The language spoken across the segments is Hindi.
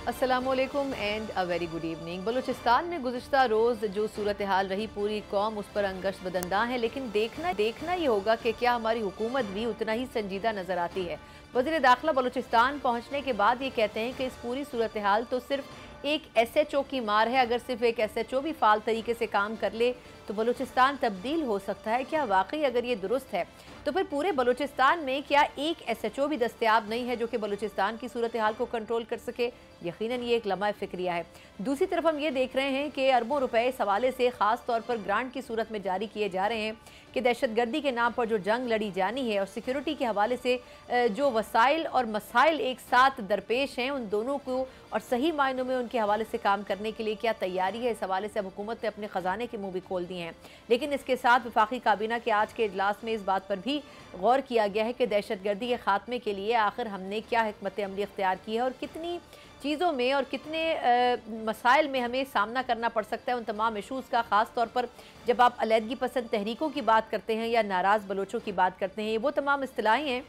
अस्सलामुअलैकुम and a very good evening. Balochistan में गुज़िश्ता रोज़ जो सूरत हाल रही, पूरी कौम उस पर अंगश बदंदा है, लेकिन देखना ये होगा कि क्या हमारी हुकूमत भी उतना ही संजीदा नज़र आती है। वज़ीर दाखिला बलूचिस्तान पहुँचने के बाद ये कहते हैं कि इस पूरी सूरत हाल तो सिर्फ एक SHO की मार है। अगर सिर्फ एक SHO भी फाल तरीके से काम कर ले तो बलूचिस्तान तब्दील हो सकता है। क्या वाकई अगर ये दुरुस्त है तो फिर पूरे बलूचिस्तान में क्या एक SHO भी दस्तयाब नहीं है जो कि बलूचिस्तान की सूरत हाल को कंट्रोल कर सके? यकीनन ये एक लम्हा फिक्रिया है। दूसरी तरफ हम ये देख रहे हैं कि अरबों रुपए इस हवाले से ख़ास तौर पर ग्रांट की सूरत में जारी किए जा रहे हैं कि दहशतगर्दी के नाम पर जो जंग लड़ी जानी है और सिक्योरिटी के हवाले से जो वसाइल और मसाइल एक साथ दरपेश हैं, उन दोनों को और सही मायनों में उनके हवाले से काम करने के लिए क्या तैयारी है, इस हवाले से अब हुकूमत ने अपने ख़जाने के मुँह भी खोल दिए हैं। लेकिन इसके साथ वफाकी काबीना के आज के इजलास में इस बात पर भी गौर किया गया है कि दहशतगर्दी के खात्मे के लिए आखिर हमने क्या हिकमत अमली इख्तियार की है और कितनी चीज़ों में और कितने मसाइल में हमें सामना करना पड़ सकता है उन तमाम इशूज़ का। ख़ास तौर पर जब आप अलहदगी पसंद तहरीकों की बात करते हैं या नाराज़ बलोचों की बात करते हैं, ये वो तमाम इस्तिलाहें हैं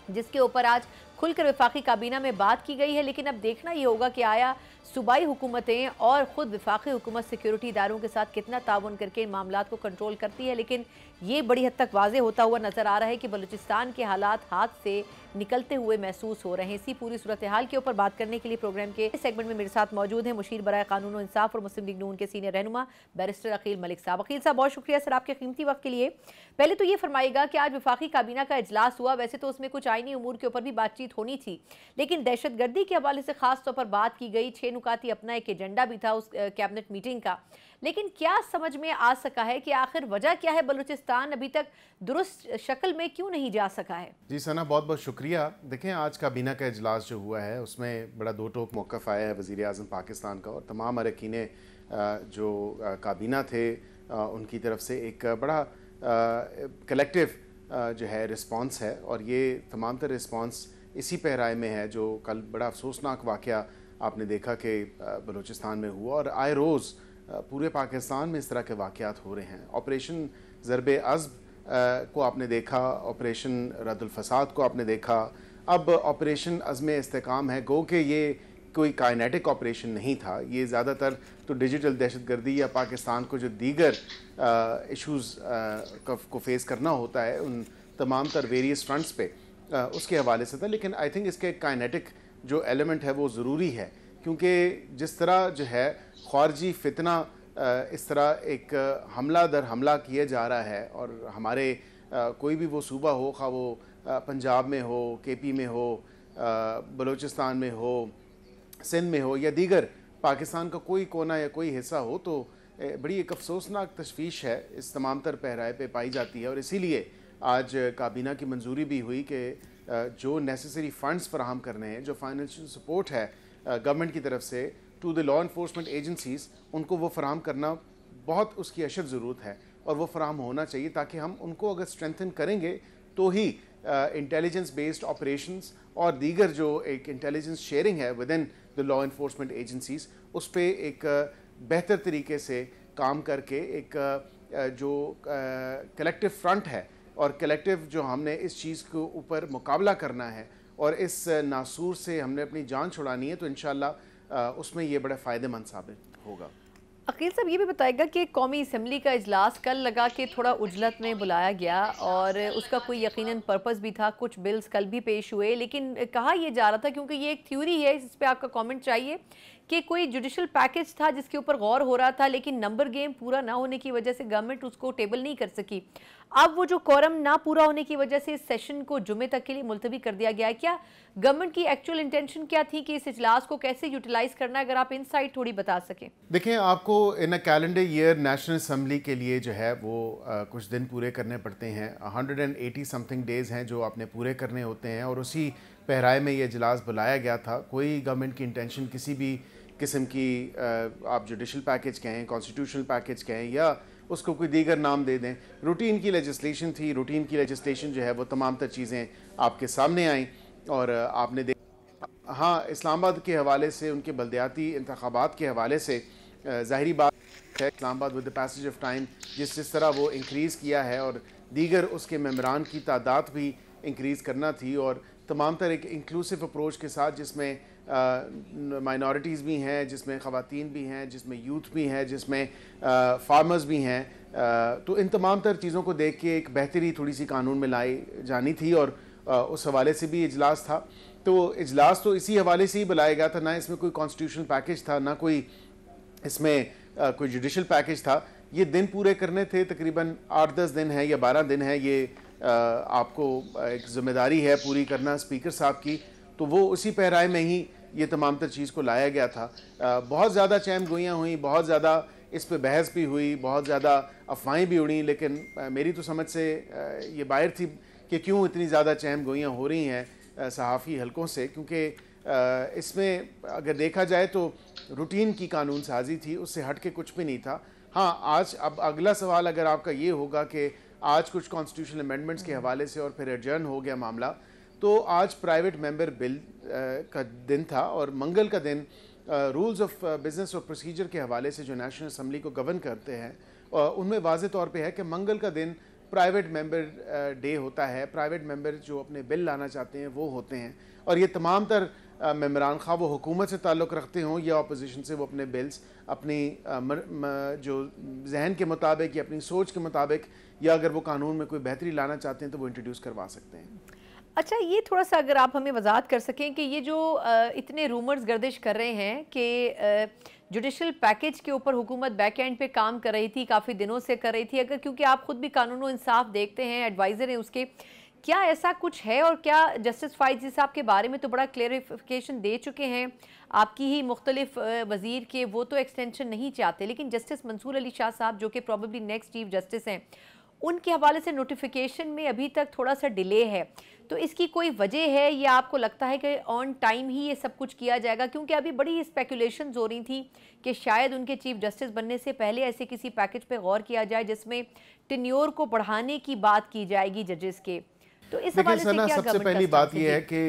जिसके ऊपर आज खुलकर वफाकी काबीना में बात की गई है। लेकिन अब देखना ये होगा कि आया सूबाई हुकूमतें और ख़ुद वफाकी हुकूमत सिक्योरिटी इदारों के साथ कितना ताउन करके इन मामलात को कंट्रोल करती है। लेकिन ये बड़ी हद तक वाज़े होता हुआ नज़र आ रहा है कि बलूचिस्तान के हालात हाथ से निकलते हुए महसूस हो रहे हैं। इसी पूरी सूरत हाल के ऊपर बात करने के लिए प्रोग्राम के इस सेगमेंट में मेरे साथ मौजूद हैं मुशीर बराए कानून और इंसाफ और मुस्लिम लीग नून के सीनियर रहनुमा बैरिस्टर अकील मलिक साहब। अकील साहब, बहुत शुक्रिया सर आपके कीमती वक्त के लिए। पहले तो ये फरमाइएगा कि आज वफाकी काबीना का इजलास हुआ, वैसे तो उसमें कुछ आईनी उमूर के ऊपर भी बातचीत होनी थी, लेकिन दहशतगर्दी के हवाले से खास तौर पर बात की गई। 6 नुकाती अपना एक एजेंडा भी था उस कैबिनेट मीटिंग का, लेकिन क्या समझ में आ सका है कि आखिर वजह क्या है, बलूचिस्तान अभी तक दुरुस्त शक्ल में क्यों नहीं जा सका है? जी सना, बहुत बहुत शुक्रिया। देखें, आज काबीना का इजलास जो हुआ है उसमें बड़ा दो टोक मौक़िफ़ आया है वज़ीर आज़म पाकिस्तान का और तमाम अरकान जो काबीना थे उनकी तरफ से एक बड़ा कलेक्टिव जो है रिस्पांस है। और ये तमाम तर रिस्पांस इसी पहराए में है जो कल बड़ा अफसोसनाक वाक़या आपने देखा कि बलूचिस्तान में हुआ और आए रोज़ पूरे पाकिस्तान में इस तरह के वाक़यात हो रहे हैं। ऑपरेशन ज़रब-ए-अज़्ब को आपने देखा, ऑपरेशन रद्दुल फ़साद को आपने देखा, अब ऑपरेशन अज़्म-ए-इस्तेकाम है। गो कि ये कोई काइनेटिक ऑपरेशन नहीं था, ये ज़्यादातर तो डिजिटल दहशतगर्दी या पाकिस्तान को जो दीगर इशूज़ को फेस करना होता है उन तमाम तर वेरियस फ्रंट्स पे उसके हवाले से था। लेकिन आई थिंक इसके काइनेटिक जो एलिमेंट है वो ज़रूरी है, क्योंकि जिस तरह जो है ख़ारजी फितना इस तरह एक हमला दर हमला किया जा रहा है और हमारे कोई भी वो सूबा हो, खा वो पंजाब में हो, KP में हो, बलूचिस्तान में हो, सिंध में हो या दीगर पाकिस्तान का कोई कोना या कोई हिस्सा हो, तो बड़ी एक अफसोसनाक तशवीश है इस तमाम तर पहराए पे पाई जाती है। और इसीलिए आज काबीना की मंजूरी भी हुई कि जो नेसेसरी फ़ंड्स फराहम करने हैं, जो फाइनेंशियल सपोर्ट है गवर्नमेंट की तरफ से to the law enforcement agencies, उनको वो फराहम करना बहुत उसकी अशद ज़रूरत है और वो फराहम होना चाहिए, ताकि हम उनको अगर स्ट्रेंथन करेंगे तो ही इंटेलिजेंस बेस्ड ऑपरेशंस और दीगर जो एक इंटेलिजेंस शेयरिंग है with in the law enforcement agencies उस पर एक बेहतर तरीके से काम करके एक जो कलेक्टिव फ्रंट है और कलेक्टिव जो हमने इस चीज़ के ऊपर मुकाबला करना है और इस नासूर से हमने अपनी जान छुड़ानी है, तो इंशाअल्लाह उसमें ये बड़ा फ़ायदेमंद साबित होगा। अकील साहब, ये भी बताएगा कि कौमी असम्बली का इजलास कल लगा कि थोड़ा उजलत में बुलाया गया और उसका कोई यकीनन पर्पस भी था, कुछ बिल्स कल भी पेश हुए, लेकिन कहा यह जा रहा था, क्योंकि ये एक थ्योरी है, इस पर आपका कमेंट चाहिए, कि कोई जुडिशल पैकेज था जिसके ऊपर गौर हो रहा था, लेकिन नंबर गेम पूरा ना होने की वजह से गवर्नमेंट उसको टेबल नहीं कर सकी। अब वो जो कोरम ना पूरा होने की वजह से इस सेशन को जुमे तक के लिए मुलतवी कर दिया गया है। क्या गवर्नमेंट की एक्चुअल इंटेंशन क्या थी कि इस इजलास को कैसे यूटिलाइज करना है, अगर आप इनसाइट थोड़ी बता सकें? देखें, आपको in a calendar year national assembly के लिए जो है वो कुछ दिन पूरे करने पड़ते हैं। 180 समथिंग डेज़ हैं जो आपने पूरे करने होते हैं और उसी पहराए में ये इजलास बुलाया गया था। कोई गवर्नमेंट की इंटेंशन किसी भी किस्म की आप जुडिशल पैकेज कहें, कॉन्स्टिट्यूशनल पैकेज कहें या उसको कोई दीगर नाम दे दें, रूटीन की लेजिस्लेशन थी। रूटीन की लेजिस्लेशन जो है वो तमाम तर चीज़ें आपके सामने आई और आपने देखा, हाँ, इस्लामाबाद के हवाले से, उनके बल्दियाती इंतखाबात के हवाले से ज़ाहिरी बात है, Islamabad with the passage of time जिस तरह वो इंक्रीज़ किया है और दीगर उसके मेम्बरान की तादाद भी इंक्रीज़ करना थी और तमाम तरह एक इंक्लूसिव अप्रोच के साथ, जिसमें माइनॉरिटीज़ भी हैं, जिसमें ख़वातीन भी हैं, जिसमें यूथ भी हैं, जिसमें फार्मर्स भी हैं, तो इन तमाम तर चीज़ों को देख के एक बेहतरी थोड़ी सी कानून में लाई जानी थी और उस हवाले से भी इजलास था। तो इजलास तो इसी हवाले से ही बुलाया गया था, ना इसमें कोई कॉन्स्टिट्यूशनल पैकेज था, ना कोई इसमें कोई जुडिशल पैकेज था। ये दिन पूरे करने थे, तकरीबन 8-10 दिन है या 12 दिन है, ये आपको एक ज़िम्मेदारी है पूरी करना स्पीकर साहब की। तो वो उसी पैराए में ही ये तमाम तर चीज़ को लाया गया था। बहुत ज़्यादा चहम गोइयाँ हुई, बहुत ज़्यादा इस पे बहस भी हुई, बहुत ज़्यादा अफवाहें भी उड़ी, लेकिन मेरी तो समझ से ये बाहर थी कि क्यों इतनी ज़्यादा चहम गोइयाँ हो रही हैं सहाफ़ी हलकों से, क्योंकि इसमें अगर देखा जाए तो रूटीन की कानून साजी थी, उससे हट के कुछ भी नहीं था। हाँ, आज अब अगला सवाल अगर आपका ये होगा कि आज कुछ कॉन्स्टिट्यूशनल अमेंडमेंट्स के हवाले से और फिर एडजर्न हो गया मामला, तो आज प्राइवेट मेंबर बिल का दिन था और मंगल का दिन रूल्स ऑफ बिजनेस और प्रोसीजर के हवाले से जो नेशनल असम्बली को गवर्न करते हैं उनमें वाज़े तौर पे है कि मंगल का दिन प्राइवेट मेंबर डे होता है। प्राइवेट मेंबर जो अपने बिल लाना चाहते हैं वो होते हैं, और ये तमाम तर मेंबरान खा वो हुकूमत से ताल्लुक़ रखते हों या अपोजिशन से, वो अपने बिल्स अपनी जो जहन के मुताबिक या अपनी सोच के मुताबिक, या अगर वो कानून में कोई बेहतरी लाना चाहते हैं तो वो इंट्रोड्यूस करवा सकते हैं। अच्छा, ये थोड़ा सा अगर आप हमें वजाहत कर सकें कि ये जो इतने रूमर्स गर्दिश कर रहे हैं कि जुडिशल पैकेज के ऊपर हुकूमत बैक एंड पे काम कर रही थी, काफ़ी दिनों से कर रही थी, अगर क्योंकि आप खुद भी कानून और इंसाफ देखते हैं, एडवाइज़र हैं उसके, क्या ऐसा कुछ है? और क्या जस्टिस फाइजी साहब के बारे में तो बड़ा क्लेरिफिकेशन दे चुके हैं आपकी ही मुख्तलिफ वज़ीर के, वो तो एक्सटेंशन नहीं चाहते, लेकिन जस्टिस मंसूर अली शाह साहब जो कि प्रॉबेबली नेक्स्ट चीफ जस्टिस हैं, उनके हवाले से नोटिफिकेशन में अभी तक थोड़ा सा डिले है। तो इसकी कोई वजह है या आपको लगता है कि ऑन टाइम ही ये सब कुछ किया जाएगा? क्योंकि अभी बड़ी स्पेकुलेशंस हो रही थी कि शायद उनके चीफ जस्टिस बनने से पहले ऐसे किसी पैकेज पे गौर किया जाए जिसमें टेन्योर को बढ़ाने की बात की जाएगी जजेस के। तो इस हवाले से क्या सबसे पहली बात यह है कि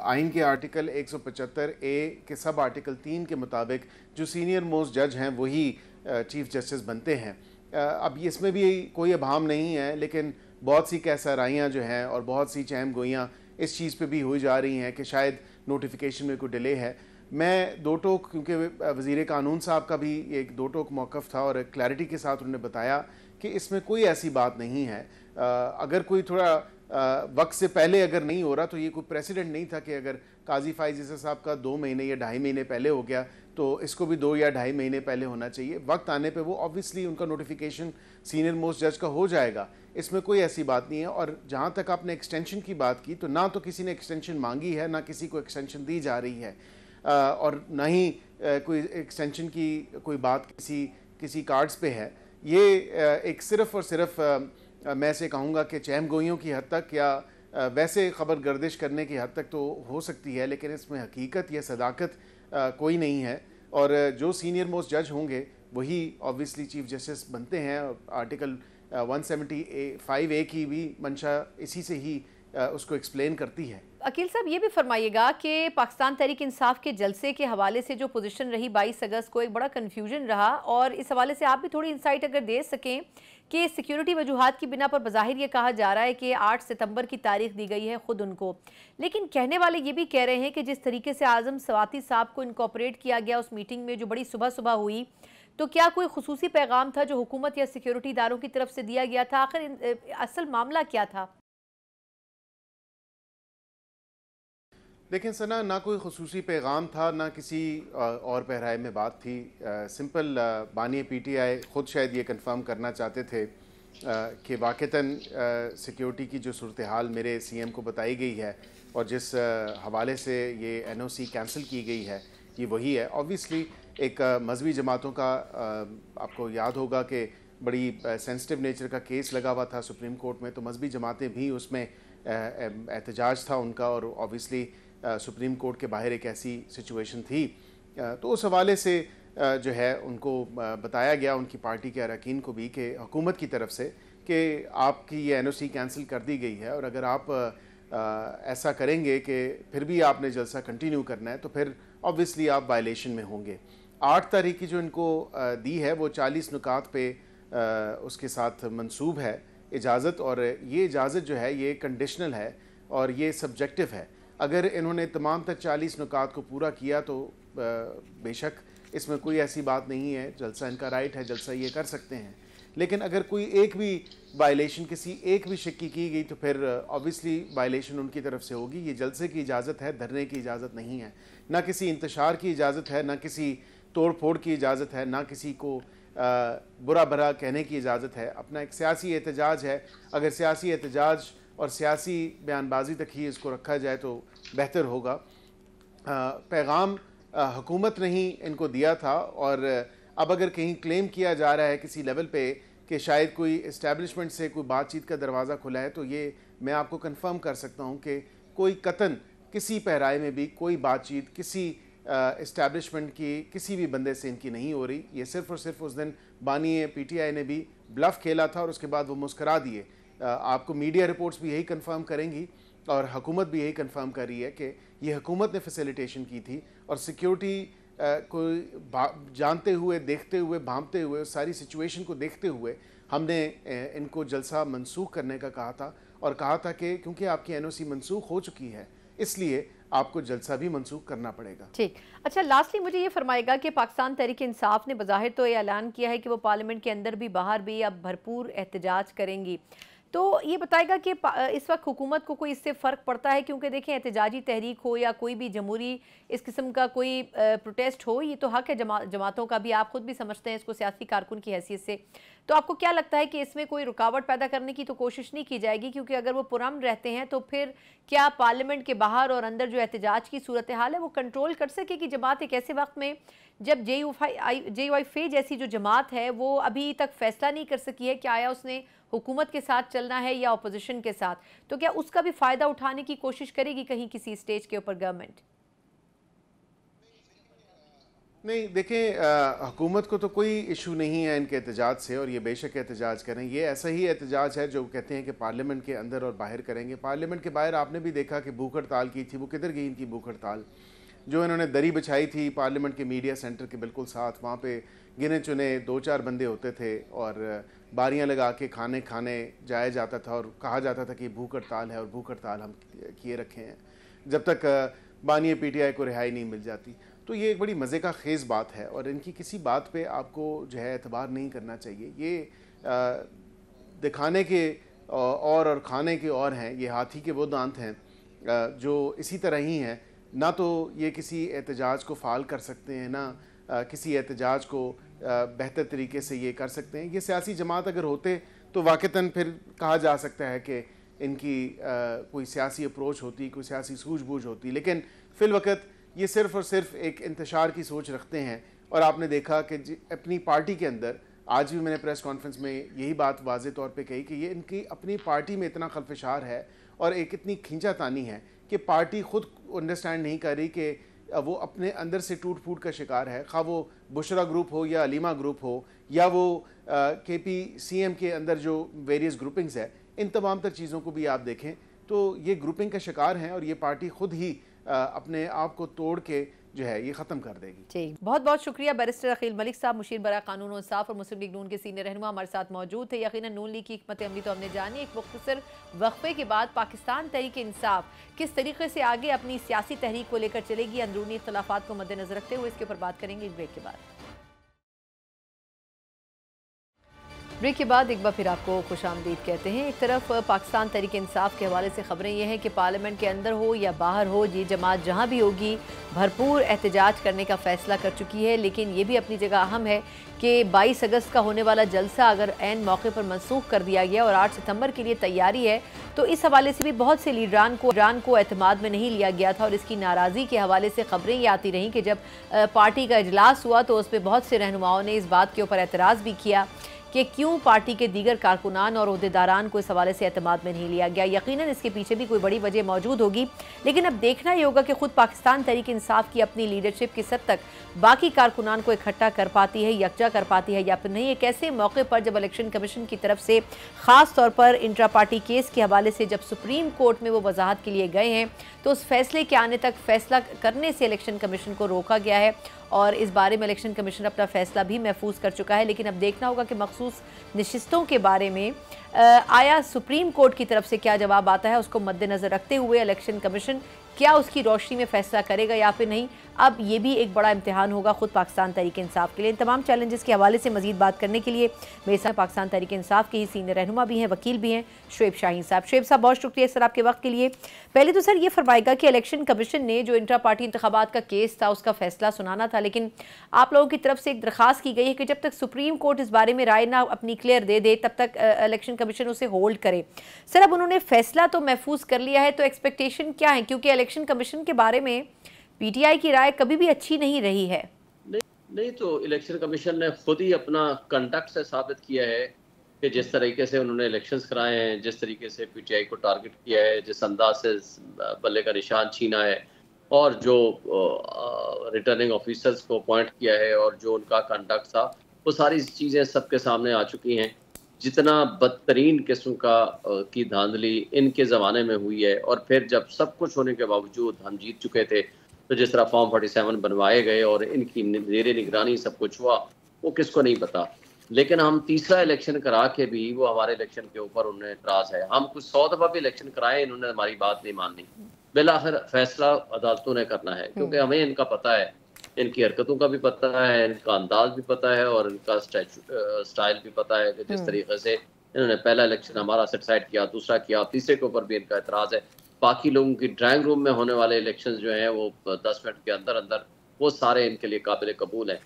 आइन के आर्टिकल 175A के सब आर्टिकल 3 के मुताबिक जो सीनियर मोस्ट जज हैं वही चीफ जस्टिस बनते हैं। अब इसमें भी कोई अभाम नहीं है, लेकिन बहुत सी कैसराइयाँ जो हैं और बहुत सी चहम गोइयाँ इस चीज़ पे भी हो जा रही हैं कि शायद नोटिफिकेशन में कोई डिले है। मैं दो टोक, क्योंकि वज़ीर कानून साहब का भी एक दो टोक मौक़िफ़ था और क्लैरिटी के साथ उन्होंने बताया कि इसमें कोई ऐसी बात नहीं है। अगर कोई थोड़ा वक्त से पहले अगर नहीं हो रहा तो ये कोई प्रेसिडेंट नहीं था कि अगर काजी फाइज़ साहब का 2 महीने या 2.5 महीने पहले हो गया तो इसको भी 2 या 2.5 महीने पहले होना चाहिए। वक्त आने पे वो ऑब्वियसली उनका नोटिफिकेशन सीनियर मोस्ट जज का हो जाएगा, इसमें कोई ऐसी बात नहीं है। और जहाँ तक आपने एक्सटेंशन की बात की, तो ना तो किसी ने एक्सटेंशन मांगी है, ना किसी को एक्सटेंशन दी जा रही है, और ना ही कोई एक्सटेंशन की कोई बात किसी कार्ड्स पे है। ये एक सिर्फ़ और सिर्फ मैं से कहूँगा कि चहम गोइयों की हद तक या वैसे ख़बर गर्दिश करने की हद तक तो हो सकती है, लेकिन इसमें हकीकत या सदाकत कोई नहीं है। और जो सीनियर मोस्ट जज होंगे वही ऑब्वियसली चीफ जस्टिस बनते हैं। आर्टिकल 175A की भी मंशा इसी से ही उसको एक्सप्लेन करती है। अकील साहब, ये भी फरमाइएगा कि पाकिस्तान तहरीक इंसाफ के जलसे के हवाले से जो पोजीशन रही 22 अगस्त को, एक बड़ा कन्फ्यूजन रहा, और इस हवाले से आप भी थोड़ी इंसाइट अगर दे सकें कि सिक्योरिटी वजूहात की बिना पर बज़ाहिर ये कहा जा रहा है कि 8 सितंबर की तारीख दी गई है खुद उनको, लेकिन कहने वाले ये भी कह रहे हैं कि जिस तरीके से आज़म सवाती साहब को इनकॉर्पोरेट किया गया उस मीटिंग में जो बड़ी सुबह सुबह हुई, तो क्या कोई खुसूसी पैगाम था जो हुकूमत या सिक्योरिटी इदारों की तरफ से दिया गया था? आखिर असल मामला क्या था? देखें सना, ना कोई खुसूसी पैगाम था, ना किसी और पहराए में बात थी। सिंपल बानी PTI ख़ुद शायद ये कंफर्म करना चाहते थे कि वाक़तन सिक्योरिटी की जो सूरत हाल मेरे CM को बताई गई है और जिस हवाले से ये NOC कैंसिल की गई है ये वही है। ऑब्वियसली एक मजहबी जमातों का आपको याद होगा कि बड़ी सेंसिटिव नेचर का केस लगा हुआ था सुप्रीम कोर्ट में, तो मजहबी जमातें भी उसमें एहतजाज था उनका, और ऑब्वियसली सुप्रीम कोर्ट के बाहर एक ऐसी सिचुएशन थी। तो उस हवाले से जो है उनको बताया गया, उनकी पार्टी के अरकान को भी, कि हुकूमत की तरफ से कि आपकी ये NOC कैंसिल कर दी गई है और अगर आप ऐसा करेंगे कि फिर भी आपने जलसा कंटिन्यू करना है तो फिर ऑब्वियसली आप वायलेशन में होंगे। 8 तारीख की जो इनको दी है वो 40 नुकात पे उसके साथ मंसूब है इजाज़त, और ये इजाज़त जो है ये कंडीशनल है और ये सब्जेक्टिव है। अगर इन्होंने तमाम तर 40 नुकात को पूरा किया तो बेशक इसमें कोई ऐसी बात नहीं है, जलसा इनका राइट है, जलसा ये कर सकते हैं। लेकिन अगर कोई एक भी वायलेशन किसी एक भी शिक्की की गई तो फिर ऑब्वियसली वायलेशन उनकी तरफ से होगी। ये जलसे की इजाज़त है, धरने की इजाज़त नहीं है, ना किसी इंतशार की इजाज़त है, ना किसी तोड़ फोड़ की इजाज़त है, ना किसी को बुरा भरा कहने की इजाज़त है। अपना एक सियासी एहतजाज है, अगर सियासी एहतजाज और सियासी बयानबाजी तक ही इसको रखा जाए तो बेहतर होगा। पैगाम हुकूमत ने ही इनको दिया था और अब अगर कहीं क्लेम किया जा रहा है किसी लेवल पे कि शायद कोई इस्टेब्लिशमेंट से कोई बातचीत का दरवाज़ा खुला है, तो ये मैं आपको कंफर्म कर सकता हूँ कि कोई कतन किसी पहराए में भी कोई बातचीत किसी इस्टेब्लिशमेंट की किसी भी बंदे से इनकी नहीं हो रही। ये सिर्फ़ और सिर्फ उस दिन बानी PTI ने भी ब्लफ खेला था और उसके बाद वो मुस्करा दिए। आपको मीडिया रिपोर्ट्स भी यही कंफर्म करेंगी और हुकूमत भी यही कंफर्म कर रही है कि ये हुकूमत ने फैसिलिटेशन की थी और सिक्योरिटी को जानते हुए, देखते हुए, भांपते हुए, सारी सिचुएशन को देखते हुए हमने इनको जलसा मनसूख करने का कहा था और कहा था कि क्योंकि आपकी NOC मनसूख हो चुकी है इसलिए आपको जलसा भी मनसूख करना पड़ेगा। ठीक। अच्छा, लास्टली मुझे ये फरमाएगा कि पाकिस्तान तहरीक इंसाफ ने बज़ाहिर तो ये ऐलान किया है कि वो पार्लियामेंट के अंदर भी बाहर भी अब भरपूर एहतजाज करेंगी, तो ये बताएगा कि इस वक्त हुकूमत को कोई इससे फ़र्क पड़ता है? क्योंकि देखें, एहतजाजी तहरीक हो या कोई भी जमहूरी इस किस्म का कोई प्रोटेस्ट हो, ये तो हक़ है जमातों का भी, आप ख़ुद भी समझते हैं इसको सियासी कारकुन की हैसियत से। तो आपको क्या लगता है कि इसमें कोई रुकावट पैदा करने की तो कोशिश नहीं की जाएगी? क्योंकि अगर वो पुरअमन रहते हैं तो फिर क्या पार्लियामेंट के बाहर और अंदर जो एहतजाज की सूरत हाल है वो कंट्रोल कर सकेगी जमात एक ऐसे वक्त में जब JUIF जैसी जो जमात है वो अभी तक फैसला नहीं कर सकी है कि आया उसने हुकूमत के साथ चलना है या अपोजिशन के साथ, तो क्या उसका भी फ़ायदा उठाने की कोशिश करेगी कहीं किसी स्टेज के ऊपर गवर्नमेंट? नहीं, देखें, हुकूमत को तो कोई इशू नहीं है इनके एहतजाज से और ये बेशक एहतजाज करें। ये ऐसा ही एहतजाज है जो कहते हैं कि पार्लियामेंट के अंदर और बाहर करेंगे। पार्लियामेंट के बाहर आपने भी देखा कि भूख हड़ताल की थी, वो किधर गई इनकी भूख हड़ताल? जो इन्होंने दरी बिछाई थी पार्लियामेंट के मीडिया सेंटर के बिल्कुल साथ, वहाँ पे गिने चुने 2-4 बंदे होते थे और बारियां लगा के खाने जाया जाता था और कहा जाता था कि भूख हड़ताल है और भूख हड़ताल हम किए रखे हैं जब तक बानी PTI को रिहाई नहीं मिल जाती। तो ये एक बड़ी मज़े का खेज़ बात है और इनकी किसी बात पे आपको जो है एतबार नहीं करना चाहिए। ये दिखाने के और खाने के और हैं, ये हाथी के वो दांत हैं जो इसी तरह ही हैं। ना तो ये किसी एहतजाज को फ़ाल कर सकते हैं, ना किसी एहतजाज को बेहतर तरीके से ये कर सकते हैं। ये सियासी जमात अगर होते तो वाक़तन फिर कहा जा सकता है कि इनकी कोई सियासी अप्रोच होती, कोई सियासी सूझबूझ होती, लेकिन फ़िलवक़्त ये सिर्फ़ और सिर्फ एक इंतशार की सोच रखते हैं। और आपने देखा कि अपनी पार्टी के अंदर, आज भी मैंने प्रेस कॉन्फ्रेंस में यही बात वाज़े तौर पे कही कि ये इनकी अपनी पार्टी में इतना खलफशार है और एक इतनी खींचातानी है कि पार्टी ख़ुद अंडरस्टैंड नहीं कर रही कि वो अपने अंदर से टूट फूट का शिकार है। खा वो बुशरा ग्रुप हो या अलीमा ग्रुप हो या वो KPCM के अंदर जो वेरियस ग्रुपिंग्स है, इन तमाम तर चीज़ों को भी आप देखें तो ये ग्रुपिंग का शिकार हैं और ये पार्टी ख़ुद ही अपने आप को तोड़ के जो है ये ख़त्म कर देगी। जी, बहुत बहुत शुक्रिया बैरिस्टर अकील मलिक साहब, मुशीर बरा कानून और इंसाफ और मुस्लिम लीग नून के सीनियर रहनुमा हमारे साथ मौजूद थे। यकीनन नून लीग की हिकमत अमली तो हमने जानी। एक मुख्तसर वक्फे के बाद पाकिस्तान तहरीक इंसाफ किस तरीके से आगे अपनी सियासी तहरीक को लेकर चलेगी, अंदरूनी इख्तलाफात को मद्देनजर रखते हुए, इसके ऊपर बात करेंगे इस ब्रेक के बाद। ब्रेक के बाद एक बार फिर आपको खुशामदीद कहते हैं। एक तरफ पाकिस्तान तहरीक इंसाफ के हवाले से खबरें ये हैं कि पार्लियामेंट के अंदर हो या बाहर हो, ये जमात जहां भी होगी भरपूर एहतजाज करने का फ़ैसला कर चुकी है। लेकिन ये भी अपनी जगह अहम है कि 22 अगस्त का होने वाला जलसा अगर ऐन मौके पर मनसूख कर दिया गया और 8 सितंबर के लिए तैयारी है, तो इस हवाले से भी बहुत से लीडरान को एतमाद में नहीं लिया गया था। और इसकी नाराज़गी के हवाले से खबरें ये आती रहीं कि जब पार्टी का इजलास हुआ तो उस पर बहुत से रहनुमाओं ने इस बात के ऊपर एतराज़ भी किया कि क्यों पार्टी के दीगर कारकुनान और ओहदेदारान को इस हवाले से एतमाद में नहीं लिया गया। यकीनन इसके पीछे भी कोई बड़ी वजह मौजूद होगी, लेकिन अब देखना ही होगा कि खुद पाकिस्तान तहरीक इंसाफ की अपनी लीडरशिप किस हद तक बाकी कारकुनान को इकट्ठा कर पाती है, यकजा कर पाती है या फिर नहीं। एक ऐसे मौके पर जब इलेक्शन कमीशन की तरफ से ख़ास तौर पर इंट्रा पार्टी केस के हवाले से जब सुप्रीम कोर्ट में वो वजाहत के लिए गए हैं, तो उस फैसले के आने तक फैसला करने से इलेक्शन कमीशन को रोका गया है और इस बारे में इलेक्शन कमीशन अपना फैसला भी महफूज कर चुका है। लेकिन अब देखना होगा कि मखसूस नशिस्तों के बारे में आया सुप्रीम कोर्ट की तरफ से क्या जवाब आता है। उसको मद्देनज़र रखते हुए इलेक्शन कमीशन क्या उसकी रोशनी में फैसला करेगा या फिर नहीं। अब ये भी एक बड़ा इम्तिहान होगा खुद पाकिस्तान तहरीक इंसाफ के लिए। इन तमाम चैलेंजेस के हवाले से मजीद बात करने के लिए मेरे साथ पाकिस्तान तहरीक इंसाफ के ही सीनियर रहनुमा भी हैं, वकील भी हैं, शुएब शाहीन साहब। शुएब साहब, बहुत शुक्रिया सर आपके वक्त के लिए। पहले तो सर ये फरमाएगा कि इलेक्शन कमीशन ने जो इंट्रा पार्टी इंतखाबात का केस था उसका फैसला सुनाना था, लेकिन आप लोगों की तरफ से एक दरखास्त की गई है कि जब तक सुप्रीम कोर्ट इस बारे में राय ना अपनी क्लियर दे दे तब तक इलेक्शन कमीशन उसे होल्ड करे। सर अब उन्होंने फैसला तो महफूज कर लिया है, तो एक्सपेक्टेशन क्या है, क्योंकि इलेक्शन कमीशन के बारे में पीटीआई की राय कभी भी अच्छी नहीं रही है। नहीं तो इलेक्शन कमीशन ने खुद ही अपना कंडक्ट से साबित किया है कि जिस तरीके से उन्होंने इलेक्शंस कराए हैं, जिस तरीके से पीटीआई को टारगेट किया है, जिस अंदाज से बल्ले का निशान छीना है और जो रिटर्निंग ऑफिसर्स को अपॉइंट किया है और जो उनका कंडक्ट था, वो सारी चीज़ें सबके सामने आ चुकी हैं। जितना बदतरीन किस्म की धांधली इनके ज़माने में हुई है, और फिर जब सब कुछ होने के बावजूद हम जीत चुके थे, तो जिस तरह फॉर्म 47 बनवाए गए और इनकी ज़ेरे निगरानी सब कुछ हुआ, वो किसको नहीं पता। लेकिन हम तीसरा इलेक्शन करा के भी वो हमारे इलेक्शन के ऊपर उन्हें एतराज़ है। हम कुछ 100 दफ़ा भी इलेक्शन कराए, इन्होंने हमारी बात नहीं मानी। बिलाखिर फैसला अदालतों ने करना है, क्योंकि हमें इनका पता है, इनकी हरकतों का भी पता है, इनका अंदाज भी पता है और इनका स्टाइल भी पता है कि जिस तरीके से इन्होंने पहला इलेक्शन हमारा सेटिसाइड किया, दूसरा किया, तीसरे के ऊपर भी इनका एतराज़ है। बाकी लोगों की ड्राइंग रूम में होने वाले इलेक्शंस जो हैं वो 10 मिनट के अंदर अंदर वो सारे इनके लिए काबिल कबूल हैं।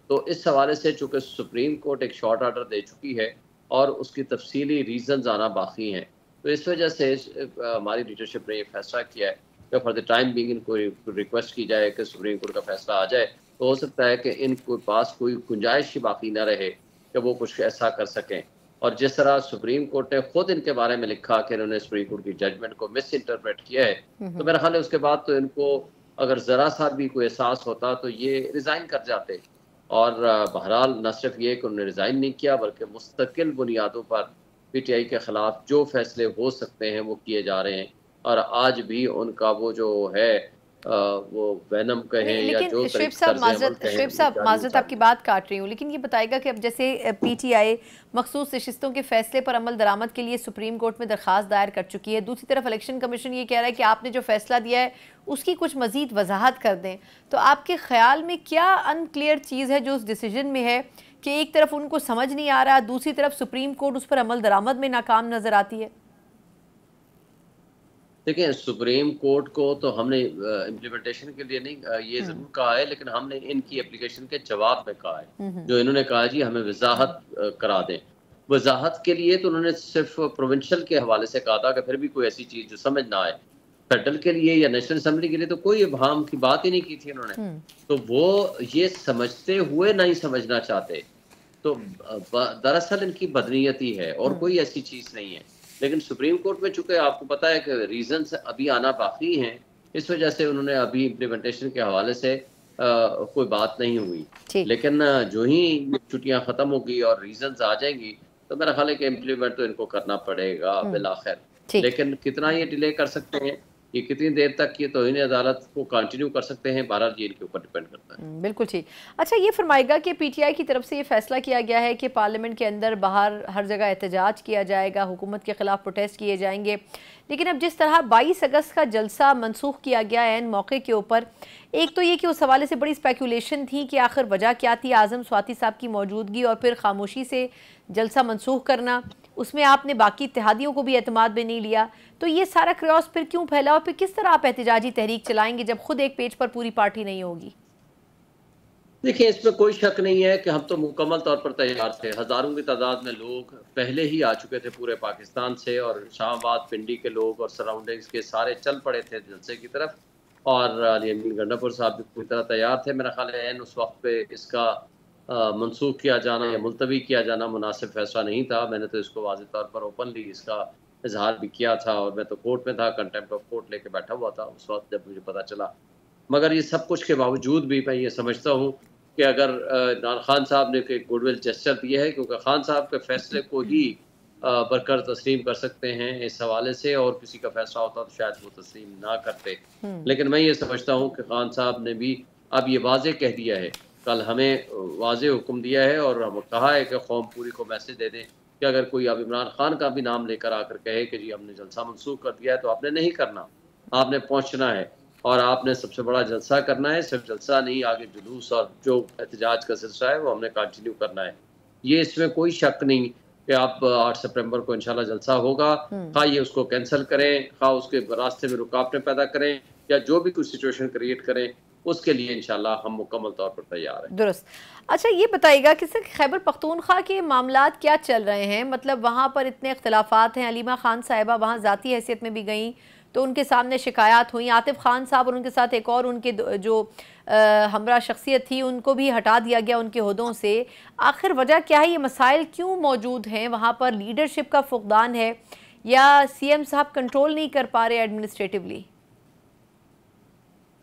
तो इस हवाले से चूँकि सुप्रीम कोर्ट एक शॉर्ट ऑर्डर दे चुकी है और उसकी तफसीली रीज़न्स आना बाकी हैं, तो इस वजह से हमारी लीडरशिप ने ये फैसला किया है कि फॉर द टाइम बिंग इनको रिक्वेस्ट की जाए कि सुप्रीम कोर्ट का फैसला आ जाए। तो हो सकता है कि इनके पास कोई गुंजाइश ही बाकी ना रहे कि वो कुछ ऐसा कर सकें। और जिस तरह सुप्रीम कोर्ट ने खुद इनके बारे में लिखा कि इन्होंने सुप्रीम कोर्ट की जजमेंट को मिस इंटरप्रेट किया है, तो मेरा ख्याल है उसके बाद तो इनको अगर ज़रा सा भी कोई एहसास होता तो ये रिज़ाइन कर जाते। और बहरहाल न सिर्फ ये कि उन्होंने रिज़ाइन नहीं किया, बल्कि मुस्तकिल बुनियादों पर पीटीआई के ख़िलाफ़ जो फैसले हो सकते हैं वो किए जा रहे हैं। और आज भी उनका वो जो है वो वैनम कहें या जो शुएब साहब माजरत आपकी बात काट रही हूँ, लेकिन ये बताएगा कि अब जैसे पीटीआई मखसूस नशिस्तों के फैसले पर अमल दरामद के लिए सुप्रीम कोर्ट में दरखास्त दायर कर चुकी है, दूसरी तरफ इलेक्शन कमीशन ये कह रहा है कि आपने जो फैसला दिया है उसकी कुछ मजीद वजाहत कर दें, तो आपके ख्याल में क्या अनक्लियर चीज़ है जो उस डिसीजन में है कि एक तरफ उनको समझ नहीं आ रहा, दूसरी तरफ सुप्रीम कोर्ट उस पर अमल दरामद में नाकाम नजर आती है? देखिए, सुप्रीम कोर्ट को तो हमने इम्प्लीमेंटेशन के लिए नहीं ये ज़रूर कहा है, लेकिन हमने इनकी एप्लीकेशन के जवाब में कहा है, जो इन्होंने कहा जी हमें वजाहत करा दें। वजाहत के लिए तो उन्होंने सिर्फ प्रोविंशियल के हवाले से कहा था कि फिर भी कोई ऐसी चीज़ जो समझ ना आए। फेडरल के लिए या नेशनल असम्बली के लिए तो कोई इबहाम की बात ही नहीं की थी उन्होंने। तो वो ये समझते हुए नहीं समझना चाहते, तो दरअसल इनकी बदनीयती है और कोई ऐसी चीज़ नहीं है। लेकिन सुप्रीम कोर्ट में चूंकि आपको पता है कि रीजंस अभी आना बाकी हैं, इस वजह से उन्होंने अभी इम्प्लीमेंटेशन के हवाले से कोई बात नहीं हुई। लेकिन जो ही छुट्टियां खत्म होगी और रीजंस आ जाएंगी तो मेरा ख्याल है कि इम्प्लीमेंट तो इनको करना पड़ेगा बिलाखिर। लेकिन कितना ये डिले कर सकते हैं, ये कितनी देर तक ये तौहीन अदालत को कंटिन्यू कर सकते हैं, 12 जी के ऊपर डिपेंड करता है। बिल्कुल ठीक। अच्छा, ये फरमाएगा कि पीटीआई की तरफ से ये फैसला किया गया है कि पार्लियामेंट के अंदर बाहर हर जगह एहतजाज किया जाएगा, हुकूमत के खिलाफ प्रोटेस्ट किए जाएंगे, लेकिन अब जिस तरह 22 अगस्त का जलसा मनसूख किया गया है मौके के ऊपर, एक तो ये कि उस हवाले से बड़ी स्पेकुलेशन थी कि आखिर वजह क्या थी, आज़म स्वाति साहब की मौजूदगी और फिर खामोशी से जलसा मनसूख करना, उसमें आपने बाकी इत्तेहादियों को भी एतमाद में नहीं लिया, तो ये सारा क्रॉस फिर क्यों फैला और फिर किस तरह आप एहतजाजी तहरीक चलाएंगे जब खुद एक पेज पर पूरी पार्टी नहीं होगी? देखिए, इसमें कोई शक नहीं है कि हम तो मुकम्मल तौर पर तैयार थे। हज़ारों की तादाद में लोग पहले ही आ चुके थे पूरे पाकिस्तान से, और शाहबाद पिंडी के लोग और सराउंडिंग्स के सारे चल पड़े थे जलसे की तरफ, और अली अमीन गंडापुर साहब भी पूरी तरह तैयार थे। मेरा ख्याल है उस वक्त पे इसका मनसूख किया जाना या मुलतवी किया जाना मुनासिब फैसला नहीं था। मैंने तो इसको वाज़ेह तौर पर ओपनली इसका इजहार भी किया था, और मैं तो कोर्ट में था, कंटेम्प्ट ऑफ कोर्ट लेके बैठा हुआ था उस वक्त जब मुझे पता चला। मगर ये सब कुछ के बावजूद भी मैं ये समझता हूँ कि अगर इमरान खान साहब ने एक गुडविल जेस्चर दिया है, क्योंकि खान साहब के फैसले को ही बरकर तस्लीम कर सकते हैं इस हवाले से, और किसी का फैसला होता तो शायद वो तस्लीम ना करते। लेकिन मैं ये समझता हूँ कि खान साहब ने भी अब ये वाज़ेह कह दिया है, कल हमें वाज़ेह हुक्म दिया है और हम कहा है कि कौम पूरी को मैसेज दे दें कि अगर कोई अब इमरान खान का भी नाम लेकर आकर कहे कि जी हमने जलसा मनसूख कर दिया है, तो आपने नहीं करना, आपने पहुँचना है। और आपने सबसे बड़ा जलसा करना है, सिर्फ जलसा नहीं, आगे जुलूस और जो एहतजाज का सिलसिला है वो हमने कंटिन्यू करना है। ये इसमें कोई शक नहीं कि आप 8 सितंबर को इंशाल्लाह जलसा होगा, खा ये उसको कैंसिल करें, खा उसके रास्ते में रुकावटें पैदा करें या जो भी कुछ सिचुएशन क्रिएट करें, उसके लिए इंशाल्लाह हम मुकम्मल तौर पर तैयार हैं। दुरुस्त। अच्छा ये बताइएगा कि सर खैबर पख्तूनख्वा के मामलात क्या चल रहे हैं? मतलब वहाँ पर इतने इख्तलाफात हैं, अलीमा खान साहिबा वहाँ ज़ाती हैसियत में भी गईं तो उनके सामने शिकायत हुई, आतिफ खान साहब और उनके साथ एक और उनके जो हमरा शख्सियत थी उनको भी हटा दिया गया उनके ओहदों से। आखिर वजह क्या है? ये मसाइल क्यों मौजूद हैं? वहाँ पर लीडरशिप का फुकदान है या सीएम साहब कंट्रोल नहीं कर पा रहे एडमिनिस्ट्रेटिवली?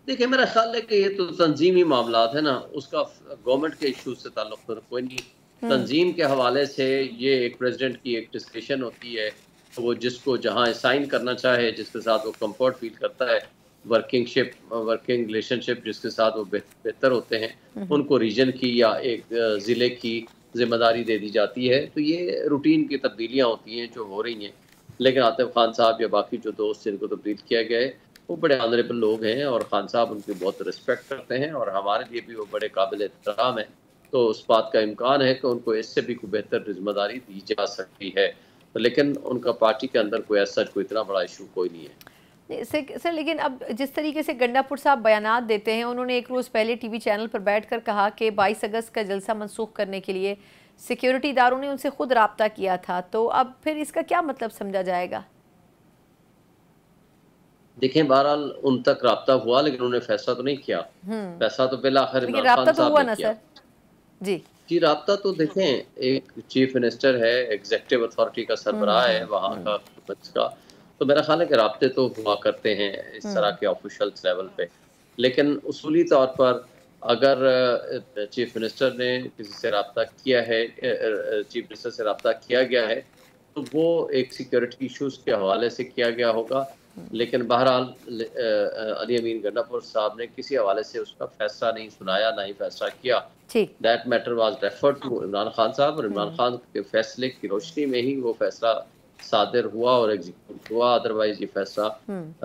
देखिए, मेरा ख्याल है कि ये तो तंजीमी मामलात है ना, उसका गवर्नमेंट के इशूज से ताल्लुक तो कोई नहीं। तंजीम के हवाले से ये एक प्रेसिडेंट की एक डिस्कशन होती है, तो वो जिसको जहाँ साइन करना चाहे, जिसके साथ वो कंफर्ट फील करता है, वर्किंग रिलेशनशिप जिसके साथ वो बेहतर होते हैं, उनको रीजन की या एक ज़िले की जिम्मेदारी दे दी जाती है। तो ये रूटीन की तब्दीलियाँ होती हैं जो हो रही हैं। लेकिन आतिफ खान साहब या बाकी जो दोस्त जिनको तब्दील किया गया है, वो बड़े ऑनरेबल लोग हैं और खान साहब उनकी बहुत रिस्पेक्ट करते हैं और हमारे लिए भी वो बड़े काबिल एहतराम हैं। तो उस बात का इम्कान है कि उनको इससे भी कोई बेहतर जिम्मेदारी दी जा सकती है। तो लेकिन उनका पार्टी के अंदर कोई ऐसा कोई इतना बड़ा इशू कोई नहीं है। सर लेकिन अब जिस तरीके से गंडापुर साहब बयानात देते हैं, उन्होंने एक रोज़ पहले टीवी चैनल पर बैठकर कहा कि 22 अगस्त का जलसा मनसूख करने के लिए सिक्योरिटी इदारों ने उनसे खुद राब्ता किया था, तो अब फिर इसका क्या मतलब समझा जाएगा? देखें, बहरहाल उन तक राब्ता हुआ लेकिन उन्होंने फैसला तो नहीं किया। फैसला तो पहला आखिर इमरान खान साहब ने किया। जी, राब्ता तो देखें, एक चीफ मिनिस्टर है, एग्जीक्यूटिव अथॉरिटी का सरबराह है वहाँ का हुकूमत का, तो मेरा ख्याल है कि राब्ते तो हुआ करते हैं इस तरह के ऑफिशियल्स लेवल पे। लेकिन उसूली तौर पर अगर चीफ मिनिस्टर ने किसी से राब्ता किया है, चीफ मिनिस्टर से राब्ता किया गया है, तो वो एक सिक्योरिटी इशूज़ के हवाले से किया गया होगा। लेकिन बहरहाल अली अमीन गंडापुर साहब ने किसी हवाले से उसका फैसला नहीं सुनाया, ना ही फैसला किया। That matter was referred to Imran Khan साहब और इमरान खान के फैसले की रोशनी में ही वो फैसला सादिर हुआ और एग्जीक्यूट हुआ। अदरवाइज ये फैसला